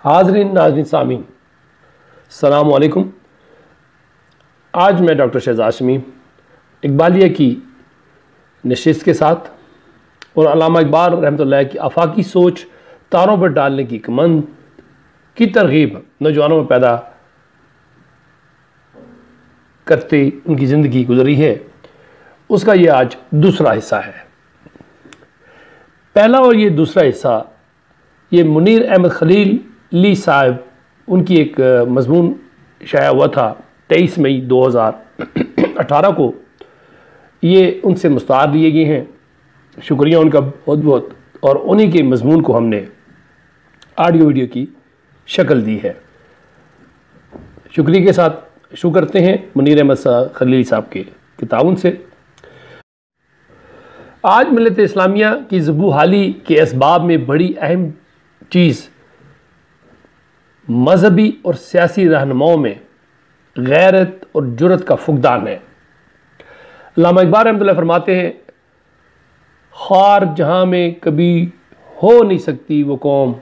حاضرین ناظرین سامعین السلام علیکم۔ آج میں ڈاکٹر شہزاد شمی اقبالیہ کی نشست کے ساتھ اور علامہ اقبال رحمۃ اللہ کی آفاقی سوچ تاروں پر ڈالنے کی کمند کی ترغیب نوجوانوں میں پیدا کرتے ان کی زندگی گزری ہے، اس کا یہ آج دوسرا حصہ ہے۔ پہلا اور یہ دوسرا حصہ یہ منیر احمد خلیلی صاحب ان کی ایک مضمون شائع ہوا تھا 23 مئی 2018 کو، یہ ان سے مستعار لیے گئے ہیں، شکریہ ان کا بہت بہت، اور انہی کے مضمون کو ہم نے آڈیو ویڈیو کی شکل دی ہے۔ شکریہ کے ساتھ شروع کرتے ہیں منیر احمد خلیلی صاحب کے تعاون سے۔ آج ملت اسلامیہ کی ذبح حالی کے اسباب میں بڑی اہم چیز مذہبی اور سیاسی رہنماؤں میں غیرت اور جرت کا فقدان ہے۔ علامہ اقبال رحمۃ اللہ فرماتے ہیں، خار جہاں میں کبھی ہو نہیں سکتی وہ قوم،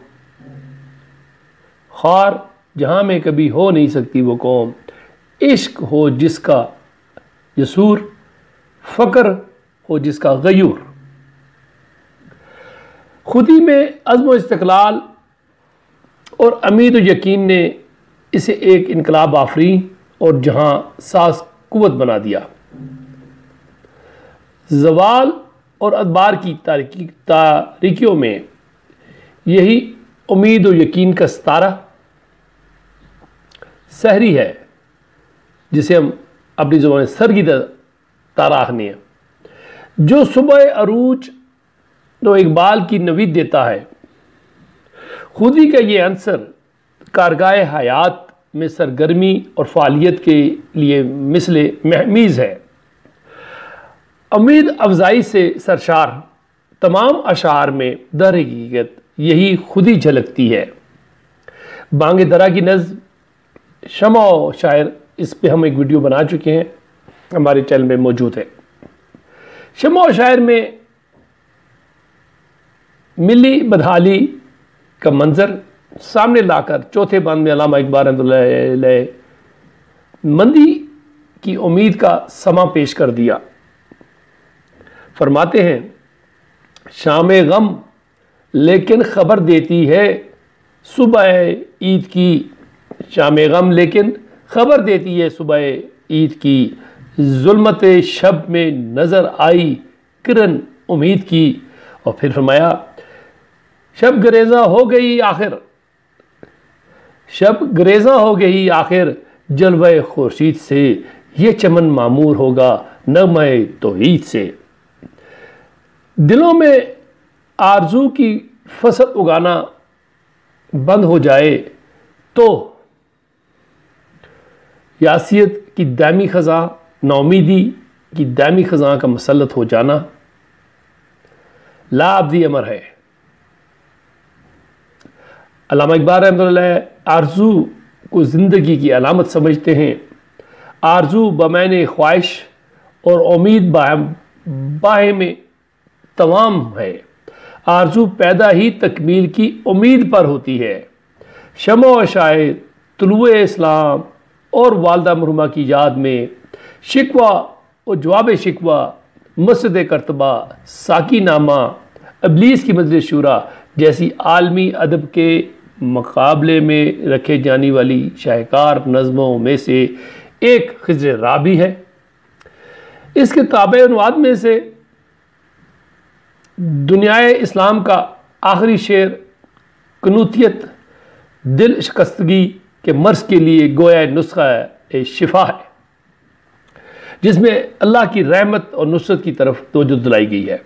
خار جہاں میں کبھی ہو نہیں سکتی وہ قوم، عشق ہو جس کا یسور، فقر ہو جس کا غیور۔ خودی میں عزم و استقلال اور امید و یقین نے اسے ایک انقلاب آفرین اور جہاں ساز قوت بنا دیا۔ زوال اور ادبار کی تاریکیوں میں یہی امید و یقین کا ستارہ سحری ہے، جسے ہم اپنی زبان سرگیدہ تارہ آخنے ہیں، جو صبح عروج تو اقبال کی نوید دیتا ہے۔ خودی کا یہ عنصر کارگاہ حیات میں سرگرمی اور فعالیت کے لیے مثل مہمیز ہے۔ امید افزائی سے سرشار تمام اشعار میں در حقیقت یہی خودی جھلکتی ہے۔ بانگ درا کی نظم شمع و شاعر، اس پہ ہم ایک ویڈیو بنا چکے ہیں، ہمارے چینل میں موجود ہے۔ شمع و شاعر میں ملی بدحالی کا منظر سامنے لا کر چوتھے بند میں علامہ اقبال رحمۃ اللہ علیہ مندی کی امید کا سما پیش کر دیا۔ فرماتے ہیں، شام غم لیکن خبر دیتی ہے صبح عید کی، شام غم لیکن خبر دیتی ہے صبح عید کی، ظلمت شب میں نظر آئی کرن امید کی۔ اور پھر فرمایا، شب گریزاں ہو گئی آخر، شب گریزاں ہو گئی آخر، جلوہ خورشید سے یہ چمن معمور ہوگا نغمہ توحید سے۔ دلوں میں آرزو کی فصل اگانا بند ہو جائے تو یاسیت کی دائمی خزاں، ناامیدی کی دائمی خزاں کا مسلط ہو جانا لا ابدی امر ہے۔ علامہ اقبال رحمۃ اللہ آرزو کو زندگی کی علامت سمجھتے ہیں۔ آرزو بمعنی خواہش اور امید باہم تمام ہے۔ آرزو پیدا ہی تکمیل کی امید پر ہوتی ہے۔ شمع و شاعر طلوع اسلام اور والدہ مرحومہ کی یاد میں شکوہ اور جواب شکوہ، مسجد کرتبہ، ساقی نامہ، ابلیس کی مجلس شورا جیسی عالمی ادب کے مقابلے میں رکھے جانے والی شاہکار نظموں میں سے ایک خضر رابی ہے۔ اس کے تابع عنوان میں سے دنیائے اسلام کا آخری شعر قنوتیت دل شکستگی کے مرض کے لیے گویا نسخہ شفا ہے، جس میں اللہ کی رحمت اور نصرت کی طرف توجہ دلائی گئی ہے۔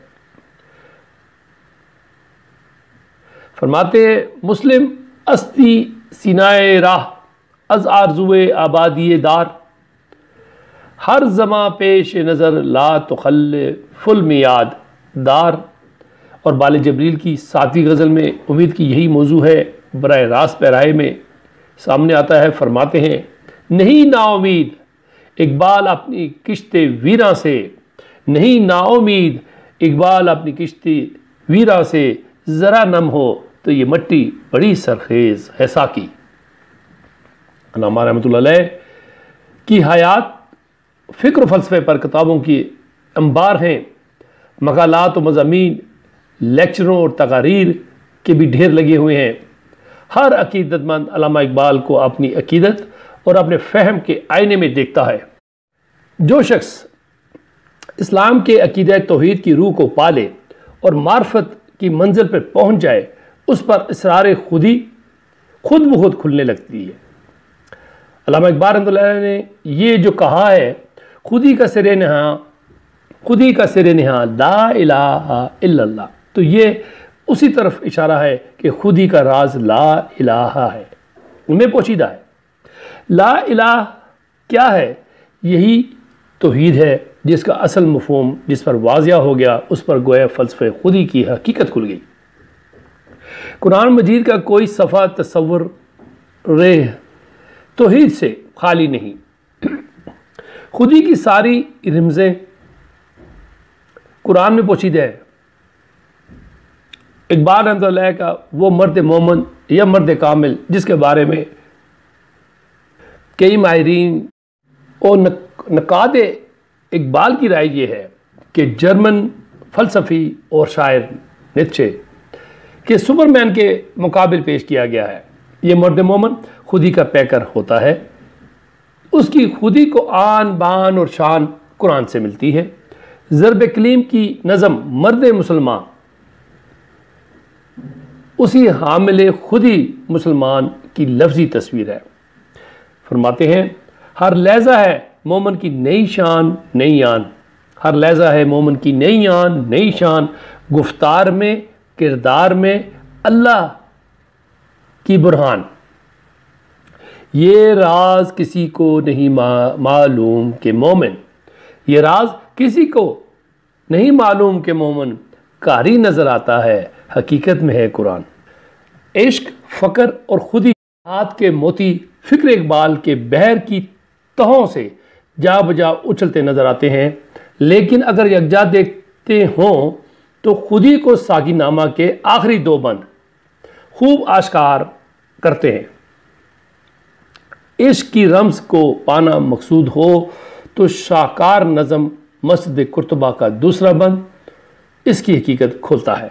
فرماتے ہیں، مسلم استی سینائے راہ از آرزوئے آبادی دار، ہر زماں پیش نظر لا تخلف المیعاد دار۔ اور بال جبریل کی 7ویں غزل میں امید کی یہی موضوع ہے، براہ راست پیرائے میں سامنے آتا ہے۔ فرماتے ہیں، نہیں نا امید اقبال اپنی کشت ویراں سے، نہیں نا امید اقبال اپنی کشت ویراں سے، ذرا نم ہو تو یہ مٹی بڑی سرخیز ہے ساکی۔ علامہ رحمۃ اللہ علیہ کی حیات فکر و فلسفے پر کتابوں کی انبار ہیں، مقالات و مضامین، لیکچروں اور تقاریر کے بھی ڈھیر لگے ہوئے ہیں۔ ہر عقیدت مند علامہ اقبال کو اپنی عقیدت اور اپنے فہم کے آئینے میں دیکھتا ہے۔ جو شخص اسلام کے عقیدہ توحید کی روح کو پالے اور معرفت کی منزل پر پہنچ جائے، اس پر اسرار خودی خود بخود کھلنے لگتی ہے۔ علامہ اقبال رحمۃ اللہ علیہ نے یہ جو کہا ہے، خودی کا سر نہاں لا الہ الا اللہ، تو یہ اسی طرف اشارہ ہے کہ خودی کا راز لا الہ ہے، ان میں پوشیدہ ہے۔ لا الہ کیا ہے؟ یہی توحید ہے، جس کا اصل مفہوم جس پر واضح ہو گیا، اس پر گویا فلسفہ خودی کی حقیقت کھل گئی۔ قرآن مجید کا کوئی صفحہ تصور توحید سے خالی نہیں۔ خودی کی ساری رمزیں قرآن میں پوشیدہ ہیں۔ اقبال رحمۃ اللہ کا وہ مرد مومن یا مرد کامل جس کے بارے میں کئی ماہرین اور نقاد اقبال کی رائے یہ ہے کہ جرمن فلسفی اور شاعر نیتشے کے سپرمین کے مقابل پیش کیا گیا ہے۔ یہ مرد مومن خودی کا پیکر ہوتا ہے، اس کی خودی کو آن بان اور شان قرآن سے ملتی ہے۔ ضرب کلیم کی نظم مرد مسلمان اسی حامل خودی مسلمان کی لفظی تصویر ہے۔ فرماتے ہیں ہر لہجہ ہے مومن کی نئی شان نئی آن، ہر لہجہ ہے مومن کی نئی آن نئی شان، گفتار میں کردار میں اللہ کی برہان، یہ راز کسی کو نہیں معلوم کہ مومن، یہ راز کسی کو نہیں معلوم کہ مومن کاری نظر آتا ہے، حقیقت میں ہے قرآن۔ عشق، فقر اور خودی ہاتھ کے موتی فکر اقبال کے بحر کی تہوں سے جا بجا اچھلتے نظر آتے ہیں، لیکن اگر یکجا دیکھتے ہوں تو خودی کو ساقی نامہ کے آخری دو بند خوب آشکار کرتے ہیں۔ عشق کی رمز کو پانا مقصود ہو تو شاہکار نظم مسجد قرطبہ کا دوسرا بند اس کی حقیقت کھولتا ہے۔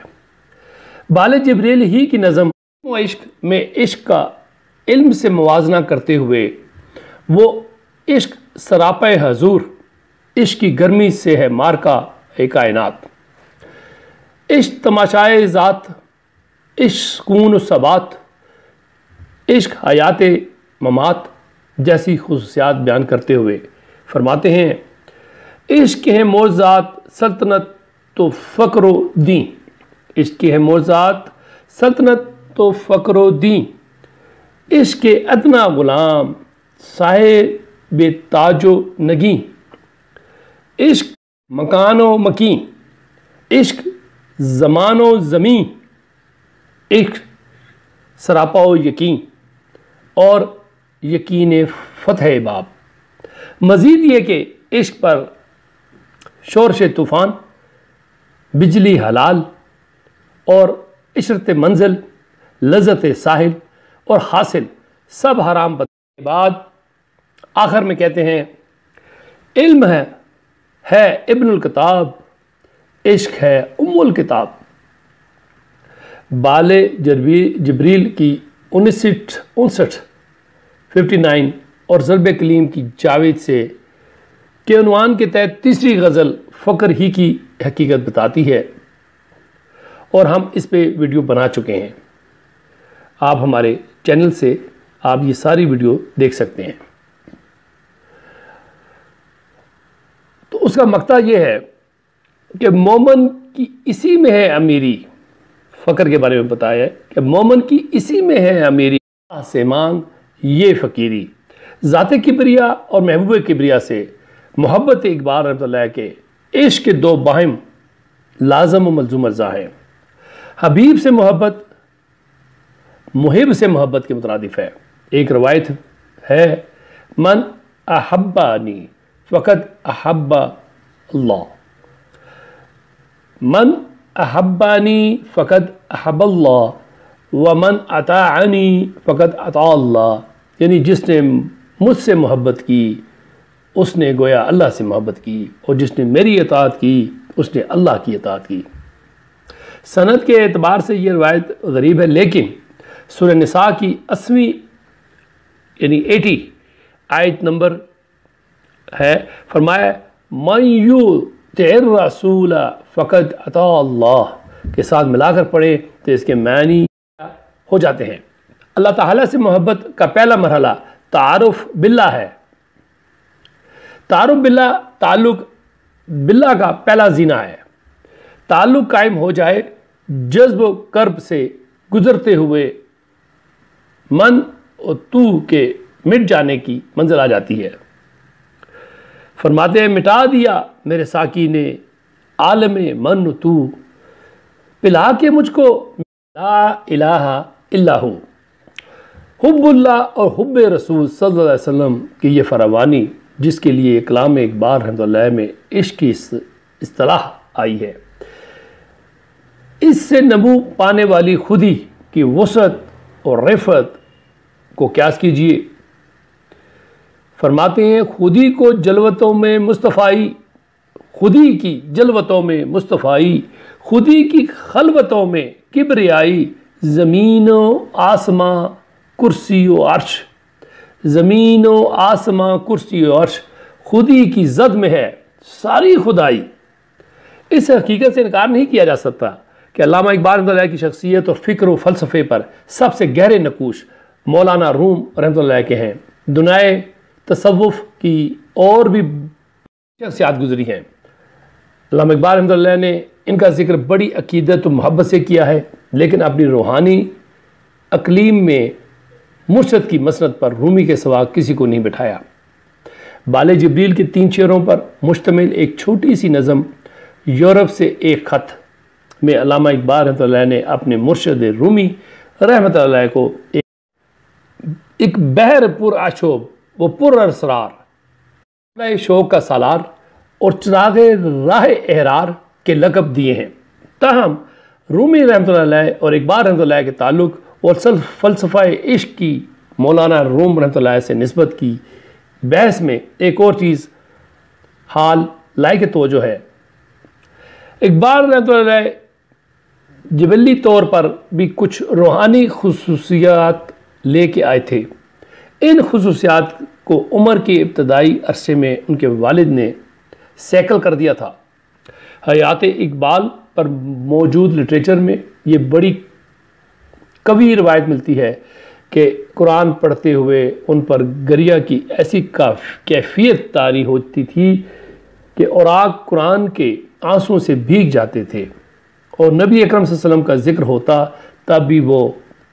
بال جبریل ہی کی نظم و عشق میں عشق کا علم سے موازنہ کرتے ہوئے وہ عشق سراپا حضور، عشق کی گرمی سے ہے مارکا کائنات، عشق تماشائے ذات، عشق سکون و ثبات، عشق حیات ممات جیسی خصوصیات بیان کرتے ہوئے فرماتے ہیں عشق کے ہیں معجزات سلطنت تو فقر و دین، عشق کے ہیں معجزات سلطنت تو فقر و دین، عشق کے ادنا غلام صاحب تاج و نگیں، عشق مکان و مکین، عشق زمان و زمین، عشق سراپا و یقین اور یقین فتح باب۔ مزید یہ کہ عشق پر شورش طوفان، بجلی حلال اور عشرت منزل، لذت ساحل اور حاصل سب حرام بتانے کے بعد آخر میں کہتے ہیں علم ہے ابن الکتاب، عشق ہے ام الکتاب۔ بال جبریل کی 59 اور ضرب کلیم کی جاوید سے کے عنوان کے تحت تیسری غزل فقر ہی کی حقیقت بتاتی ہے، اور ہم اس پہ ویڈیو بنا چکے ہیں۔ آپ ہمارے چینل سے آپ یہ ساری ویڈیو دیکھ سکتے ہیں۔ تو اس کا مقطع یہ ہے کہ مومن کی اسی میں ہے امیری، فقر کے بارے میں بتایا ہے کہ مومن کی اسی میں ہے امیری، اللہ سے مانگ یہ فقیری، ذات کبریا اور محبوب کبریا سے محبت اقبال رحمۃ اللہ کے عشق کے دو باہم لازم و ملزوم اجزاء ہیں۔ حبیب سے محبت محب سے محبت کے مترادف ہے۔ ایک روایت ہے من احبانی فقد احب اللہ، من احبانی فقد احب اللہ ومن اطاعنی فقد اطاع اللہ، یعنی جس نے مجھ سے محبت کی اس نے گویا اللہ سے محبت کی، اور جس نے میری اطاعت کی اس نے اللہ کی اطاعت کی۔ سند کے اعتبار سے یہ روایت غریب ہے، لیکن سورہ نساء کی 80 یعنی 80 آیت نمبر ہے، فرمایا من یطع الرسول فقد اطاع اللہ کے ساتھ ملا کر پڑھیں تو اس کے معنی ہو جاتے ہیں۔ اللہ تعالیٰ سے محبت کا پہلا مرحلہ تعارف باللہ ہے۔ تعارف باللہ تعلق باللہ کا پہلا زینہ ہے۔ تعلق قائم ہو جائے، جذب و کرب سے گزرتے ہوئے من اور تو کے مٹ جانے کی منزل آ جاتی ہے۔ فرماتے ہیں مٹا دیا میرے ساقی نے عالم من و تو، پلا کے مجھ کو لا الہ الا ہو۔ حب اللہ اور حب رسول صلی اللہ علیہ وسلم کی یہ فراوانی، جس کے لیے کلام اقبال رحمۃ اللہ میں عشق کی اصطلاح آئی ہے، اس سے نمو پانے والی خودی کی وسعت اور رفعت کو قیاس کیجئے۔ فرماتے ہیں خودی کو جلوتوں میں مصطفائی، خودی کی جلوتوں میں مصطفائی، خودی کی خلوتوں میں کبریائی، زمین و آسماں کرسی و عرش، زمین و آسماں کرسی و عرش، خودی کی زد میں ہے ساری خدائی۔ اس حقیقت سے انکار نہیں کیا جا سکتا کہ علامہ اقبال رحمۃ اللہ کی شخصیت اور فکر و فلسفے پر سب سے گہرے نقوش مولانا روم رحمۃ اللہ کے ہیں۔ دنیائے تصوف کی اور بھی شخصیات گزری ہیں، علامہ اقبال رحمۃ اللہ نے ان کا ذکر بڑی عقیدت و محبت سے کیا ہے، لیکن اپنی روحانی اقلیم میں مرشد کی مسند پر رومی کے سوا کسی کو نہیں بٹھایا۔ بال جبریل کے 3 شعروں پر مشتمل ایک چھوٹی سی نظم یورپ سے ایک خط میں علامہ اقبال رحمۃ اللہ نے اپنے مرشد رومی رحمۃ اللہ کو ایک بحر پر آشوب و پر اسرار شوق کا سالار اور چراغ راہ احرار کے لقب دیے ہیں۔ تاہم رومی رحمۃ اللہ علیہ اور اقبال رحمۃ اللہ کے تعلق اور فلسفہ عشق کی مولانا روم رحمۃ اللہ سے نسبت کی بحث میں ایک اور چیز حال لائق توجہ ہے۔ اقبال رحمۃ اللہ علیہ جبلی طور پر بھی کچھ روحانی خصوصیات لے کے آئے تھے۔ ان خصوصیات کو عمر کے ابتدائی عرصے میں ان کے والد نے سیکل کر دیا تھا۔ حیات اقبال پر موجود لٹریچر میں یہ بڑی قوی روایت ملتی ہے کہ قرآن پڑھتے ہوئے ان پر گریہ کی ایسی کیفیت طاری ہوتی تھی کہ اوراق قرآن کے آنسوں سے بھیگ جاتے تھے، اور نبی اکرم صلی اللہ علیہ وسلم کا ذکر ہوتا تب بھی وہ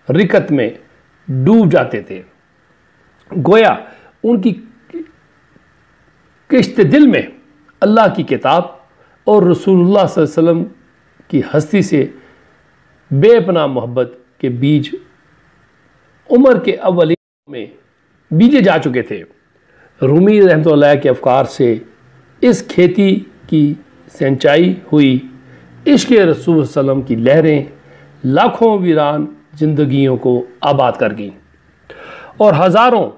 رکت میں ڈوب جاتے تھے۔ گویا ان کی کشت دل میں اللہ کی کتاب اور رسول اللہ صلی اللہ علیہ وسلم کی ہستی سے بے پناہ محبت کے بیج عمر کے اولین میں بیجے جا چکے تھے۔ رومی رحمۃ اللہ کے افکار سے اس کھیتی کی سینچائی ہوئی، عشق رسول صلی اللہ علیہ وسلم کی لہریں لاکھوں ویران زندگیوں کو آباد کر گئیں اور ہزاروں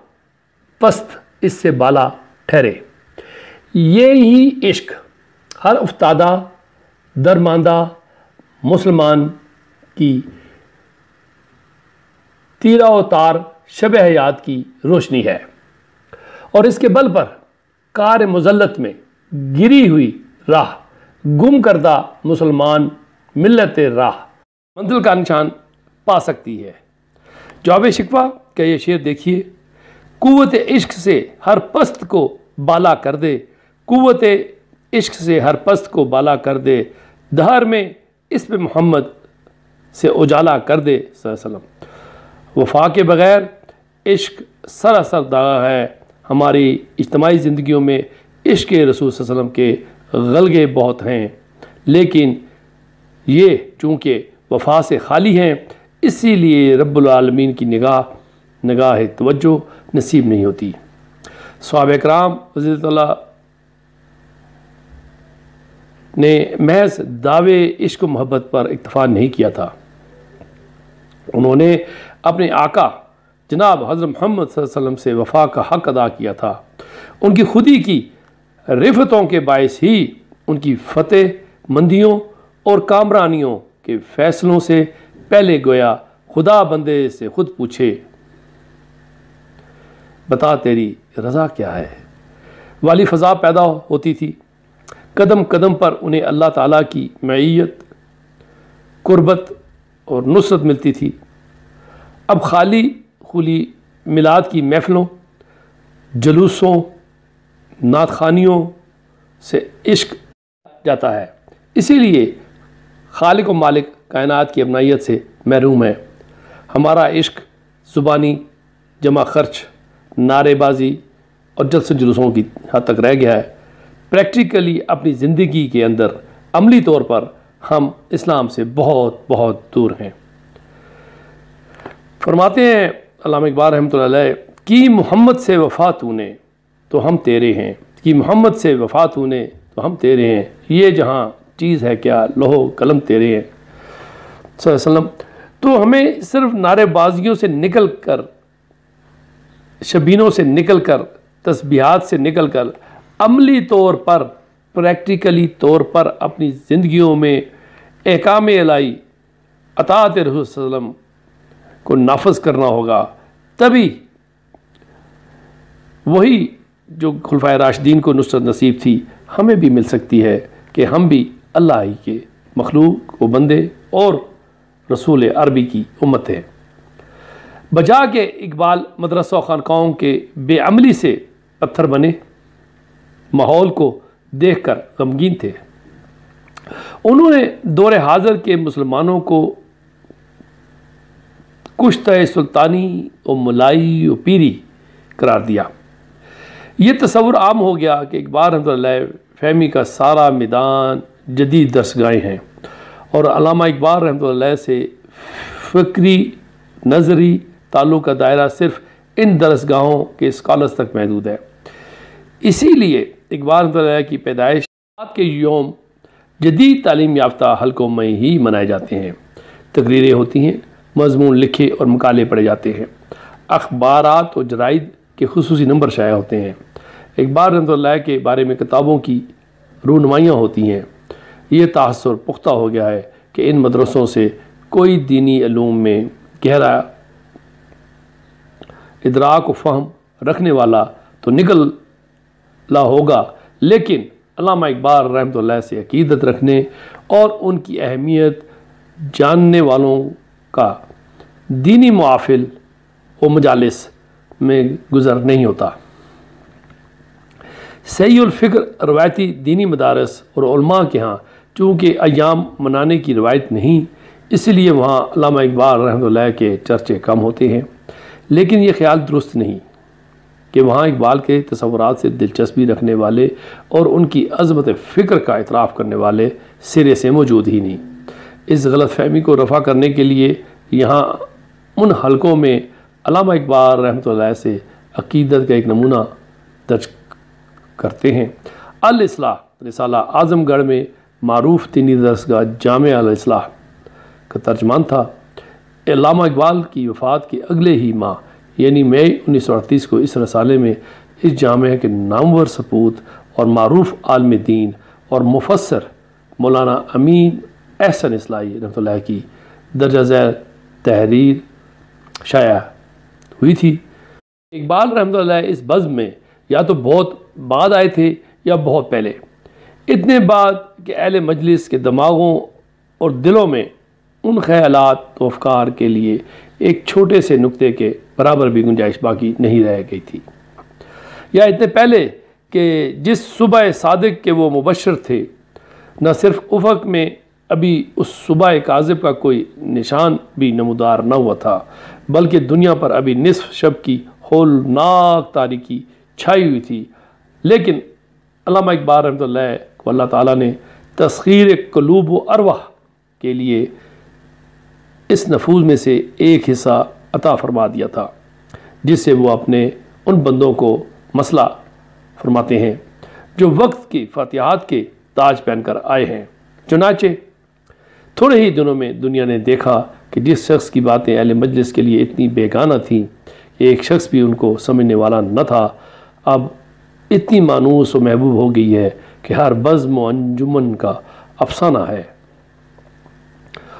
پست اس سے بالا ٹھہرے۔ یہی عشق ہر افتادہ درماندہ مسلمان کی تیرہ و تار شب حیات کی روشنی ہے، اور اس کے بل پر کار مذلت میں گری ہوئی راہ گم کردہ مسلمان ملت راہ منزل کا نشان پا سکتی ہے۔ جواب شکوہ کا یہ شعر دیکھیے، قوت عشق سے ہر پست کو بالا کر دے، قوت عشق سے ہر پست کو بالا کر دے، دہر میں اس پہ محمد سے اجالا کر دے صلی اللہ علیہ وسلم۔ وفا کے بغیر عشق سراسر داغا ہے۔ ہماری اجتماعی زندگیوں میں عشق رسول صلی اللہ علیہ وسلم کے غلغے بہت ہیں، لیکن یہ چونکہ وفا سے خالی ہیں، اسی لیے رب العالمین کی نگاہ توجہ نصیب نہیں ہوتی۔ صحابہ کرام رضی اللہ نے محض دعوے عشق و محبت پر اکتفا نہیں کیا تھا، انہوں نے اپنے آقا جناب حضرت محمد صلی اللہ علیہ وسلم سے وفا کا حق ادا کیا تھا۔ ان کی خودی کی رفتوں کے باعث ہی ان کی فتح مندیوں اور کامرانیوں کے فیصلوں سے پہلے گویا خدا بندے سے خود پوچھے بتا تیری رضا کیا ہے، والی فضا پیدا ہوتی تھی۔ قدم قدم پر انہیں اللہ تعالیٰ کی معیت، قربت اور نصرت ملتی تھی۔ اب خالی خلی میلاد کی محفلوں، جلوسوں، نعت خوانیوں سے عشق جاتا ہے، اسی لیے خالق و مالک کائنات کی ابنائیت سے محروم ہے۔ ہمارا عشق زبانی جمع خرچ، نعرے بازی اور جلسوں جلوسوں کی حد تک رہ گیا ہے۔ پریکٹیکلی اپنی زندگی کے اندر عملی طور پر ہم اسلام سے بہت بہت دور ہیں۔ فرماتے ہیں علامہ اقبال رحمۃ اللہ علیہ، کی محمد سے وفا تو نے تو ہم تیرے ہیں، کی محمد سے وفا تو نے تو ہم تیرے ہیں، یہ جہاں چیز ہے کیا لوح قلم تیرے ہیں صلی اللہ علیہ وسلم۔ تو ہمیں صرف نعرے بازیوں سے نکل کر، شبینوں سے نکل کر، تسبیحات سے نکل کر عملی طور پر، پریکٹیکلی طور پر اپنی زندگیوں میں احکام الہی اطاعت رسول صلی اللہ علیہ وسلم کو نافذ کرنا ہوگا، تبھی وہی جو خلفائے راشدین کو نصرت نصیب تھی ہمیں بھی مل سکتی ہے کہ ہم بھی اللہ ہی کے مخلوق و بندے اور رسول عربی کی امت ہیں۔ بجا کے اقبال مدرسہ و خانقاہوں کے بے عملی سے پتھر بنے، ماحول کو دیکھ کر غمگین تھے۔ انہوں نے دور حاضر کے مسلمانوں کو کشتہ سلطانی و ملائی و پیری قرار دیا۔ یہ تصور عام ہو گیا کہ اقبال رحمۃ اللہ علیہ فہمی کا سارا میدان جدید درسگاہیں ہیں، اور علامہ اقبال رحمۃ اللہ علیہ سے فکری نظری تعلق کا دائرہ صرف ان درسگاہوں کے اسکالرز تک محدود ہے۔ اسی لیے اقبال رحمۃ اللہ علیہ کی پیدائش کے یوم جدید تعلیم یافتہ حلقوں میں ہی منائے جاتے ہیں، تقریریں ہوتی ہیں، مضمون لکھے اور مقالے پڑھے جاتے ہیں، اخبارات و جرائد کے خصوصی نمبر شائع ہوتے ہیں، اقبال رحمۃ اللہ کے بارے میں کتابوں کی رونمائیاں ہوتی ہیں۔ یہ تاثر پختہ ہو گیا ہے کہ ان مدرسوں سے کوئی دینی علوم میں گہرا ادراک و فہم رکھنے والا تو نکلا ہوگا، لیکن علامہ اقبال رحمۃ اللہ سے عقیدت رکھنے اور ان کی اہمیت جاننے والوں کا دینی محافل و مجالس میں گزر نہیں ہوتا۔ صحیح الفکر روایتی دینی مدارس اور علماء کے ہاں چونکہ ایام منانے کی روایت نہیں، اس لیے وہاں علامہ اقبال رحمۃ اللہ کے چرچے کم ہوتے ہیں، لیکن یہ خیال درست نہیں کہ وہاں اقبال کے تصورات سے دلچسپی رکھنے والے اور ان کی عظمت فکر کا اعتراف کرنے والے سرے سے موجود ہی نہیں۔ اس غلط فہمی کو رفع کرنے کے لیے یہاں ان حلقوں میں علامہ اقبال رحمۃ اللہ سے عقیدت کا ایک نمونہ درج کرتے ہیں۔ الاصلاح رسالہ اعظم گڑھ میں معروف دینی درسگاہ جامع الاصلاح کا ترجمان تھا۔ علامہ اقبال کی وفات کے اگلے ہی ماہ یعنی مئی 1938 کو اس رسالے میں اس جامعہ کے نامور سپوت اور معروف عالم دین اور مفسر مولانا امین احسن اصلاحی رحمۃ اللہ کی درجہ ذیل تحریر شائع ہوئی تھی۔ اقبال رحمۃ اللہ اس بزم میں یا تو بہت بعد آئے تھے یا بہت پہلے، اتنے بعد کہ اہل مجلس کے دماغوں اور دلوں میں ان خیالات و افکار کے لیے ایک چھوٹے سے نقطے کے برابر بھی گنجائش باقی نہیں رہ گئی تھی، یا اتنے پہلے کہ جس صبح صادق کے وہ مبشر تھے، نہ صرف افق میں ابھی اس صبح کاذب کا کوئی نشان بھی نمودار نہ ہوا تھا، بلکہ دنیا پر ابھی نصف شب کی ہولناک تاریکی چھائی ہوئی تھی، لیکن علامہ اقبال رحمۃ اللہ کو اللہ تعالیٰ نے تسخیر قلوب و ارواح کے لیے اس نفوذ میں سے ایک حصہ عطا فرما دیا تھا، جس سے وہ اپنے ان بندوں کو مسئلہ فرماتے ہیں جو وقت کی فاتحات کے تاج پہن کر آئے ہیں۔ چنانچہ تھوڑے ہی دنوں میں دنیا نے دیکھا کہ جس شخص کی باتیں اہل مجلس کے لیے اتنی بیگانہ تھیں کہ ایک شخص بھی ان کو سمجھنے والا نہ تھا، اب اتنی مانوس و محبوب ہو گئی ہے کہ ہر بزم و انجمن کا افسانہ ہے،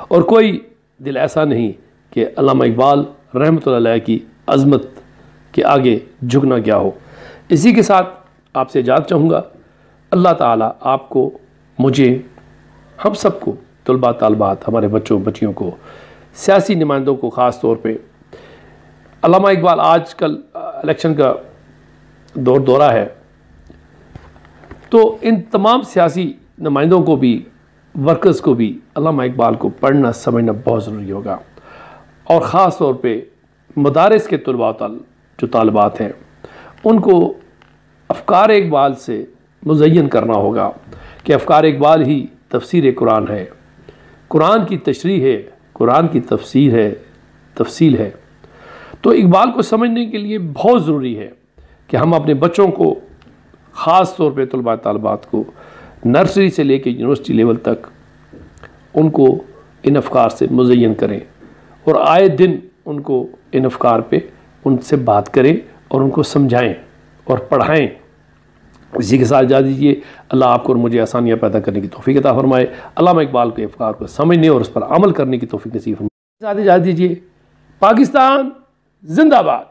اور کوئی دل ایسا نہیں کہ علامہ اقبال رحمۃ اللہ علیہ کی عظمت کے آگے جھکنا کیا ہو۔ اسی کے ساتھ آپ سے اجازت چاہوں گا۔ اللہ تعالیٰ آپ کو، مجھے، ہم سب کو، طلباء طالبات، ہمارے بچوں بچیوں کو، سیاسی نمائندوں کو خاص طور پہ، علامہ اقبال آج کل الیکشن کا دورہ ہے، تو ان تمام سیاسی نمائندوں کو بھی، ورکرز کو بھی علامہ اقبال کو پڑھنا سمجھنا بہت ضروری ہوگا، اور خاص طور پہ مدارس کے طلباء جو طالبات ہیں ان کو افکار اقبال سے مزین کرنا ہوگا کہ افکار اقبال ہی تفسیر قرآن ہے، قرآن کی تشریح ہے، قرآن کی تفصیل ہے۔ تو اقبال کو سمجھنے کے لیے بہت ضروری ہے کہ ہم اپنے بچوں کو، خاص طور پہ طلباء طالبات کو، نرسری سے لے کے یونیورسٹی لیول تک ان کو ان افکار سے مزین کریں، اور آئے دن ان کو ان افکار پہ ان سے بات کریں اور ان کو سمجھائیں اور پڑھائیں۔ اسی کے ساتھ اجازت دیجیے، اللہ آپ کو اور مجھے آسانیاں پیدا کرنے کی توفیق عطا فرمائے، علامہ اقبال کے افکار کو سمجھنے اور اس پر عمل کرنے کی توفیق نصیب فرمائے۔ اجازت دیجیے، پاکستان زندہ باد۔